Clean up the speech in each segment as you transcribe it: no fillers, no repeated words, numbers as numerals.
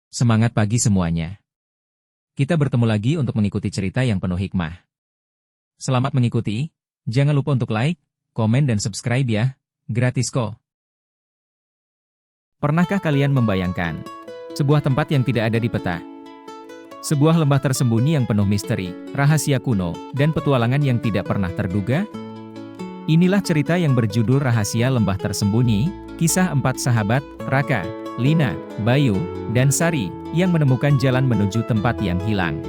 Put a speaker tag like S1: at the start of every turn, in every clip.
S1: Semangat pagi semuanya. Kita bertemu lagi untuk mengikuti cerita yang penuh hikmah. Selamat mengikuti. Jangan lupa untuk like, komen dan subscribe ya. Gratis kok. Pernahkah kalian membayangkan sebuah tempat yang tidak ada di peta? Sebuah lembah tersembunyi yang penuh misteri, rahasia kuno, dan petualangan yang tidak pernah terduga? Inilah cerita yang berjudul Rahasia Lembah Tersembunyi, kisah 4 sahabat, Raka, Lina, Bayu, dan Sari, yang menemukan jalan menuju tempat yang hilang.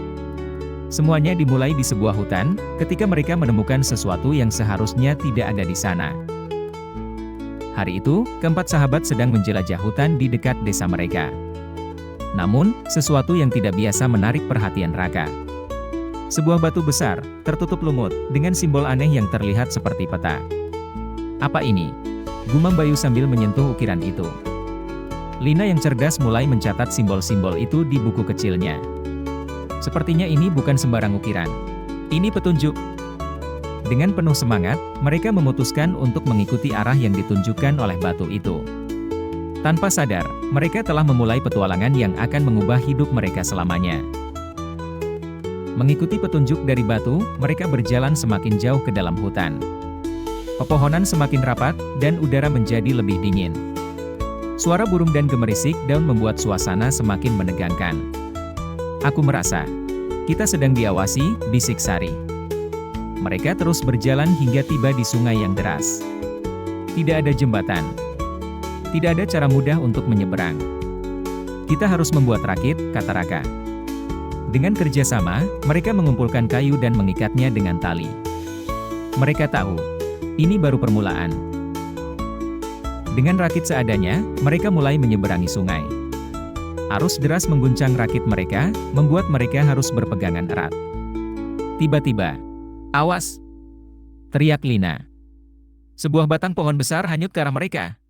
S1: Semuanya dimulai di sebuah hutan, ketika mereka menemukan sesuatu yang seharusnya tidak ada di sana. Hari itu, keempat sahabat sedang menjelajah hutan di dekat desa mereka. Namun, sesuatu yang tidak biasa menarik perhatian Raka. Sebuah batu besar, tertutup lumut, dengan simbol aneh yang terlihat seperti peta. Apa ini? Gumam Bayu sambil menyentuh ukiran itu. Lina yang cerdas mulai mencatat simbol-simbol itu di buku kecilnya. Sepertinya ini bukan sembarang ukiran. Ini petunjuk. Dengan penuh semangat, mereka memutuskan untuk mengikuti arah yang ditunjukkan oleh batu itu. Tanpa sadar, mereka telah memulai petualangan yang akan mengubah hidup mereka selamanya. Mengikuti petunjuk dari batu, mereka berjalan semakin jauh ke dalam hutan. Pepohonan semakin rapat, dan udara menjadi lebih dingin. Suara burung dan gemerisik daun membuat suasana semakin menegangkan. Aku merasa, kita sedang diawasi, bisik Sari. Mereka terus berjalan hingga tiba di sungai yang deras. Tidak ada jembatan. Tidak ada cara mudah untuk menyeberang. Kita harus membuat rakit, kata Raka. Dengan kerjasama, mereka mengumpulkan kayu dan mengikatnya dengan tali. Mereka tahu, ini baru permulaan. Dengan rakit seadanya, mereka mulai menyeberangi sungai. Arus deras mengguncang rakit mereka, membuat mereka harus berpegangan erat. Tiba-tiba, "Awas!" teriak Lina. Sebuah batang pohon besar hanyut ke arah mereka.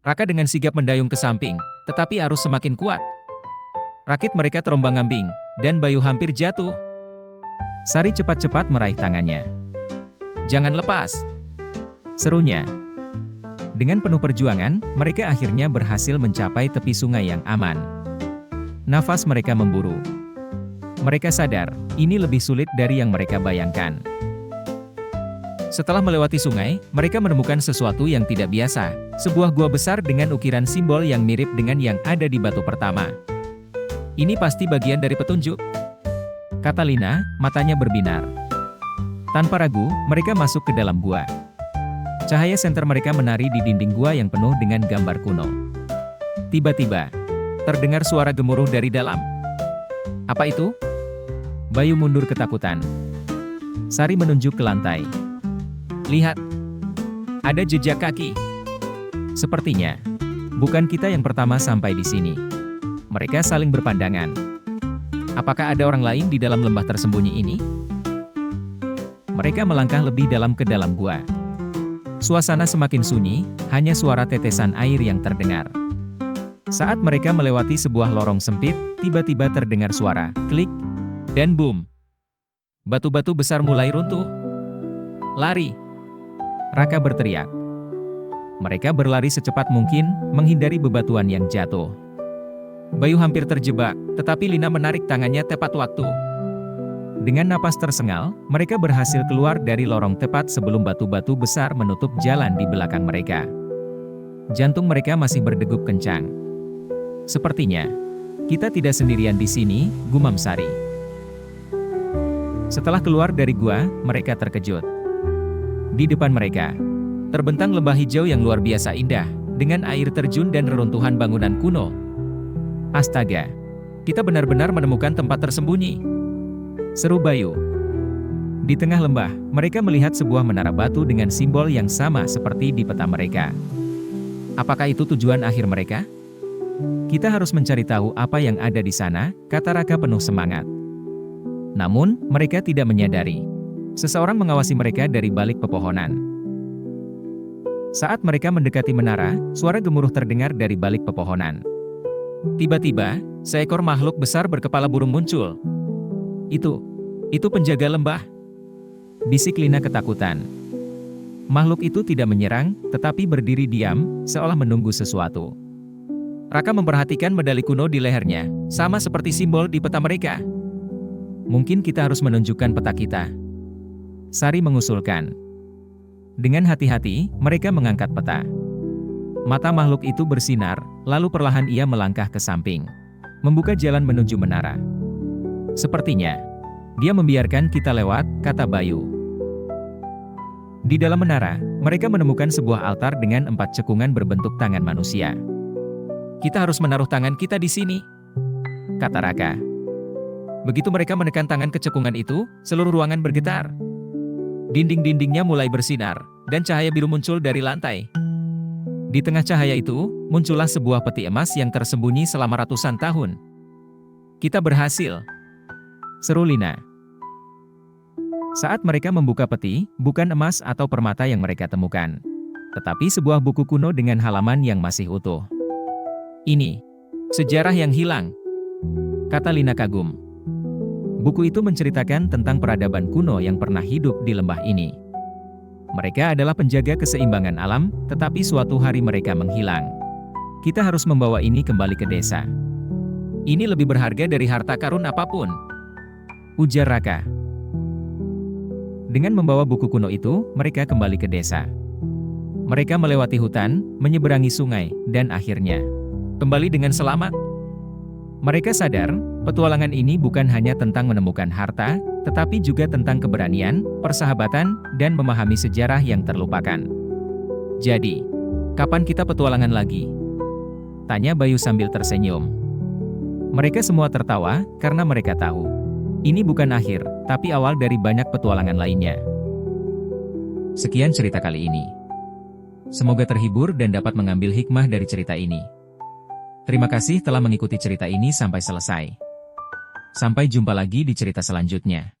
S1: Raka dengan sigap mendayung ke samping, tetapi arus semakin kuat. Rakit mereka terombang-ambing, dan Bayu hampir jatuh. Sari cepat-cepat meraih tangannya. "Jangan lepas!" serunya. Dengan penuh perjuangan, mereka akhirnya berhasil mencapai tepi sungai yang aman. Nafas mereka memburu. Mereka sadar, ini lebih sulit dari yang mereka bayangkan. Setelah melewati sungai, mereka menemukan sesuatu yang tidak biasa, sebuah gua besar dengan ukiran simbol yang mirip dengan yang ada di batu pertama. "Ini pasti bagian dari petunjuk," kata Lina, matanya berbinar. Tanpa ragu, mereka masuk ke dalam gua. Cahaya senter mereka menari di dinding gua yang penuh dengan gambar kuno. Tiba-tiba, terdengar suara gemuruh dari dalam. "Apa itu?" Bayu mundur ketakutan. Sari menunjuk ke lantai. "Lihat, ada jejak kaki. Sepertinya, bukan kita yang pertama sampai di sini." Mereka saling berpandangan. Apakah ada orang lain di dalam lembah tersembunyi ini? Mereka melangkah lebih dalam ke dalam gua. Suasana semakin sunyi, hanya suara tetesan air yang terdengar. Saat mereka melewati sebuah lorong sempit, tiba-tiba terdengar suara klik, dan boom. Batu-batu besar mulai runtuh. "Lari!" Raka berteriak. Mereka berlari secepat mungkin, menghindari bebatuan yang jatuh. Bayu hampir terjebak, tetapi Lina menarik tangannya tepat waktu. Dengan napas tersengal, mereka berhasil keluar dari lorong tepat sebelum batu-batu besar menutup jalan di belakang mereka. Jantung mereka masih berdegup kencang. "Sepertinya, kita tidak sendirian di sini," gumam Sari. Setelah keluar dari gua, mereka terkejut. Di depan mereka, terbentang lembah hijau yang luar biasa indah, dengan air terjun dan reruntuhan bangunan kuno. "Astaga, kita benar-benar menemukan tempat tersembunyi," seru Bayu. Di tengah lembah, mereka melihat sebuah menara batu dengan simbol yang sama seperti di peta mereka. Apakah itu tujuan akhir mereka? "Kita harus mencari tahu apa yang ada di sana," kata Raka penuh semangat. Namun, mereka tidak menyadari. Seseorang mengawasi mereka dari balik pepohonan. Saat mereka mendekati menara, suara gemuruh terdengar dari balik pepohonan. Tiba-tiba, seekor makhluk besar berkepala burung muncul. Itu penjaga lembah," bisik Lina ketakutan. Makhluk itu tidak menyerang, tetapi berdiri diam, seolah menunggu sesuatu. Raka memperhatikan medali kuno di lehernya, sama seperti simbol di peta mereka. Mungkin kita harus menunjukkan peta kita. Sari mengusulkan. Dengan hati-hati, mereka mengangkat peta. Mata makhluk itu bersinar, lalu perlahan ia melangkah ke samping. Membuka jalan menuju menara. Sepertinya, dia membiarkan kita lewat, kata Bayu. Di dalam menara, mereka menemukan sebuah altar dengan 4 cekungan berbentuk tangan manusia. Kita harus menaruh tangan kita di sini, kata Raka. Begitu mereka menekan tangan ke cekungan itu, seluruh ruangan bergetar. Dinding-dindingnya mulai bersinar, dan cahaya biru muncul dari lantai. Di tengah cahaya itu, muncullah sebuah peti emas yang tersembunyi selama ratusan tahun. Kita berhasil, seru Lina. Saat mereka membuka peti, bukan emas atau permata yang mereka temukan, tetapi sebuah buku kuno dengan halaman yang masih utuh. Ini sejarah yang hilang, kata Lina kagum. Buku itu menceritakan tentang peradaban kuno yang pernah hidup di lembah ini. Mereka adalah penjaga keseimbangan alam, tetapi suatu hari mereka menghilang. Kita harus membawa ini kembali ke desa. Ini lebih berharga dari harta karun apapun, ujar Raka. Dengan membawa buku kuno itu, mereka kembali ke desa. Mereka melewati hutan, menyeberangi sungai, dan akhirnya kembali dengan selamat. Mereka sadar, petualangan ini bukan hanya tentang menemukan harta, tetapi juga tentang keberanian, persahabatan, dan memahami sejarah yang terlupakan. Jadi, kapan kita petualangan lagi? Tanya Bayu sambil tersenyum. Mereka semua tertawa, karena mereka tahu. Ini bukan akhir, tapi awal dari banyak petualangan lainnya. Sekian cerita kali ini. Semoga terhibur dan dapat mengambil hikmah dari cerita ini. Terima kasih telah mengikuti cerita ini sampai selesai. Sampai jumpa lagi di cerita selanjutnya.